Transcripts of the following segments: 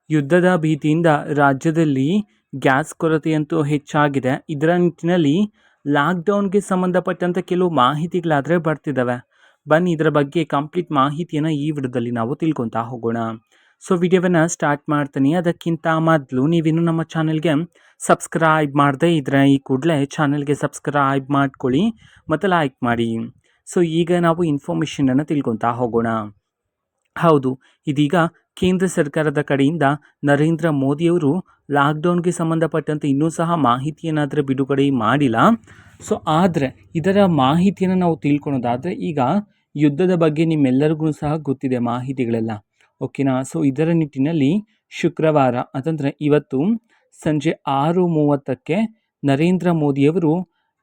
ಯುದ್ಧದ ಭೀತಿಯಿಂದ ರಾಜ್ಯದಲ್ಲಿ ಗ್ಯಾಸ್ ಕೊರತೆಯಂತೂ ಹೆಚ್ಚಾಗಿದೆ. ಇದರ ನಿಟ್ಟಿನಲ್ಲಿ ಲಾಕ್ಡೌನ್ಗೆ ಸಂಬಂಧಪಟ್ಟಂತೆ ಕೆಲವು ಮಾಹಿತಿಗಳಾದರೆ ಬರ್ತಿದ್ದಾವೆ. ಬನ್ನಿ ಇದರ ಬಗ್ಗೆ ಕಂಪ್ಲೀಟ್ ಮಾಹಿತಿಯನ್ನು ಈ ವಿಡಿಯೋದಲ್ಲಿ ನಾವು ತಿಳ್ಕೊತಾ ಹೋಗೋಣ. ಸೊ ವಿಡಿಯೋವನ್ನು ಸ್ಟಾರ್ಟ್ ಮಾಡ್ತೀನಿ. ಅದಕ್ಕಿಂತ ಮೊದಲು ನೀವಿನ್ನೂ ನಮ್ಮ ಚಾನೆಲ್ಗೆ ಸಬ್ಸ್ಕ್ರೈಬ್ ಮಾಡದೇ ಇದ್ದರೆ ಈ ಕೂಡಲೇ ಚಾನೆಲ್ಗೆ ಸಬ್ಸ್ಕ್ರೈಬ್ ಮಾಡ್ಕೊಳ್ಳಿ ಮತ್ತು ಲೈಕ್ ಮಾಡಿ. ಸೊ ಈಗ ನಾವು ಇನ್ಫಾರ್ಮೇಷನನ್ನು ತಿಳ್ಕೊತಾ ಹೋಗೋಣ. ಹೌದು, ಇದೀಗ ಕೇಂದ್ರ ಸರ್ಕಾರದ ಕಡೆಯಿಂದ ನರೇಂದ್ರ ಮೋದಿಯವರು ಲಾಕ್ಡೌನ್ಗೆ ಸಂಬಂಧಪಟ್ಟಂತೆ ಇನ್ನೂ ಸಹ ಮಾಹಿತಿಯನ್ನಾದರೆ ಬಿಡುಗಡೆ ಮಾಡಿಲ್ಲ. ಸೊ ಆದರೆ ಇದರ ಮಾಹಿತಿಯನ್ನು ನಾವು ತಿಳ್ಕೊಳೋದಾದರೆ ಈಗ ಯುದ್ಧದ ಬಗ್ಗೆ ನಿಮ್ಮೆಲ್ಲರಿಗೂ ಸಹ ಗೊತ್ತಿದೆ ಮಾಹಿತಿಗಳೆಲ್ಲ, ಓಕೆನಾ. ಸೊ ಇದರ ನಿಟ್ಟಿನಲ್ಲಿ ಶುಕ್ರವಾರ ಅಂತಂದರೆ ಇವತ್ತು ಸಂಜೆ 6:30ಕ್ಕೆ ನರೇಂದ್ರ ಮೋದಿಯವರು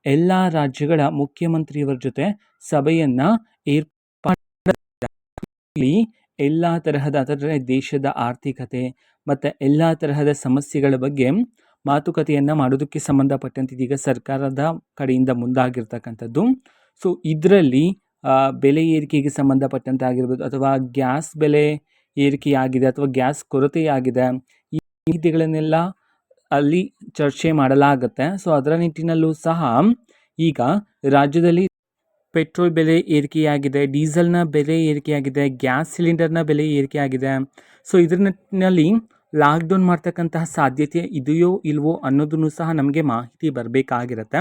ಎಲ್ಲ ರಾಜ್ಯಗಳ ಮುಖ್ಯಮಂತ್ರಿಯವರ ಜೊತೆ ಸಭೆಯನ್ನು ಏರ್ಪಾಡಿ ಎಲ್ಲ ತರಹದ ಅಂದರೆ ದೇಶದ ಆರ್ಥಿಕತೆ ಮತ್ತು ಎಲ್ಲ ತರಹದ ಸಮಸ್ಯೆಗಳ ಬಗ್ಗೆ ಮಾತುಕತೆಯನ್ನು ಮಾಡೋದಕ್ಕೆ ಸಂಬಂಧಪಟ್ಟಂತೆ ಇದೀಗ ಸರ್ಕಾರದ ಕಡೆಯಿಂದ ಮುಂದಾಗಿರ್ತಕ್ಕಂಥದ್ದು. ಸೊ ಇದರಲ್ಲಿ ಬೆಲೆ ಏರಿಕೆಗೆ ಸಂಬಂಧಪಟ್ಟಂತೆ ಆಗಿರ್ಬೋದು ಅಥವಾ ಗ್ಯಾಸ್ ಬೆಲೆ ಏರಿಕೆಯಾಗಿದೆ ಅಥವಾ ಗ್ಯಾಸ್ ಕೊರತೆಯಾಗಿದೆ, ಈ ಮಾಹಿತಿಗಳನ್ನೆಲ್ಲ ಅಲ್ಲಿ ಚರ್ಚೆ ಮಾಡಲಾಗುತ್ತೆ. ಸೊ ಅದರ ನಿಟ್ಟಿನಲ್ಲೂ ಸಹ ಈಗ ರಾಜ್ಯದಲ್ಲಿ ಪೆಟ್ರೋಲ್ ಬೆಲೆ ಏರಿಕೆಯಾಗಿದೆ, ಡೀಸೆಲ್ನ ಬೆಲೆ ಏರಿಕೆಯಾಗಿದೆ, ಗ್ಯಾಸ್ ಸಿಲಿಂಡರ್ನ ಬೆಲೆ ಏರಿಕೆಯಾಗಿದೆ. ಸೊ ಇದರ ನಿಟ್ಟಿನಲ್ಲಿ ಲಾಕ್ಡೌನ್ ಮಾಡ್ತಕ್ಕಂತಹ ಸಾಧ್ಯತೆ ಇದೆಯೋ ಇಲ್ವೋ ಅನ್ನೋದನ್ನು ಸಹ ನಮಗೆ ಮಾಹಿತಿ ಬರಬೇಕಾಗಿರುತ್ತೆ,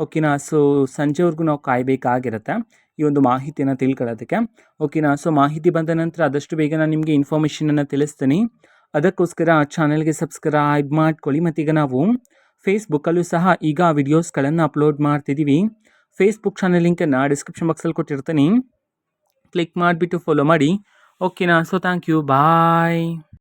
ಓಕೆನಾ. ಸೊ ಸಂಜೆವರೆಗೂ ನಾವು ಕಾಯಬೇಕಾಗಿರುತ್ತೆ ಈ ಒಂದು ಮಾಹಿತಿಯನ್ನು ತಿಳ್ಕೊಳ್ಳೋದಕ್ಕೆ, ಓಕೆನಾ. ಸೊ ಮಾಹಿತಿ ಬಂದ ನಂತರ ಆದಷ್ಟು ಬೇಗ ನಾನು ನಿಮಗೆ ಇನ್ಫಾರ್ಮೇಷನನ್ನು ತಿಳಿಸ್ತೀನಿ. ಅದಕ್ಕೋಸ್ಕರ ಚಾನಲ್ಗೆ ಸಬ್ಸ್ಕ್ರೈಬ್ ಮಾಡ್ಕೊಳ್ಳಿ. ಮತ್ತೀಗ ನಾವು ಫೇಸ್ಬುಕ್ಕಲ್ಲೂ ಸಹ ಈಗ ವಿಡಿಯೋಸ್ಗಳನ್ನು ಅಪ್ಲೋಡ್ ಮಾಡ್ತಿದ್ದೀವಿ. ಫೇಸ್ಬುಕ್ ಚಾನಲ್ ಲಿಂಕನ್ನು ಡಿಸ್ಕ್ರಿಪ್ಷನ್ ಬಾಕ್ಸಲ್ಲಿ ಕೊಟ್ಟಿರ್ತೀನಿ, ಕ್ಲಿಕ್ ಮಾಡಿಬಿಟ್ಟು ಫಾಲೋ ಮಾಡಿ, ಓಕೆನಾ. So thank you, bye.